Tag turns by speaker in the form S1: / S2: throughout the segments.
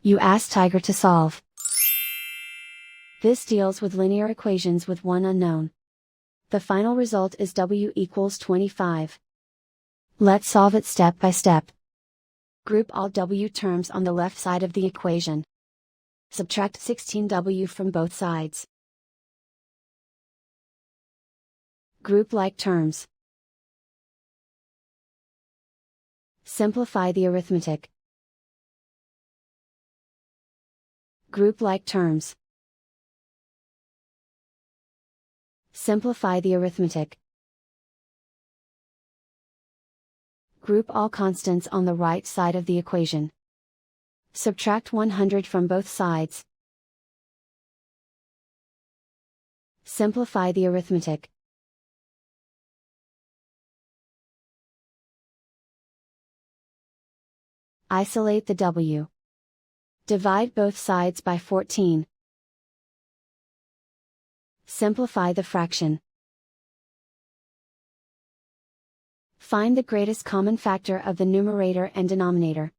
S1: You ask Tiger to solve. This deals with linear equations with one unknown. The final result is w equals 25. Let's solve it step by step. Group all w terms on the left side of the equation. Subtract 16w from both sides. Group like terms. Simplify the arithmetic. Group like terms. Simplify the arithmetic. Group all constants on the right side of the equation. Subtract 100 from both sides. Simplify the arithmetic. Isolate the w. Divide both sides by 14. Simplify the fraction. Find the greatest common factor of the numerator and denominator.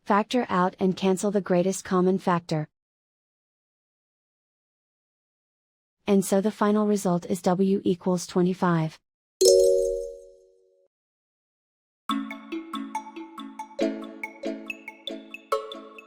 S1: Factor out and cancel the greatest common factor. And so the final result is w equals 25.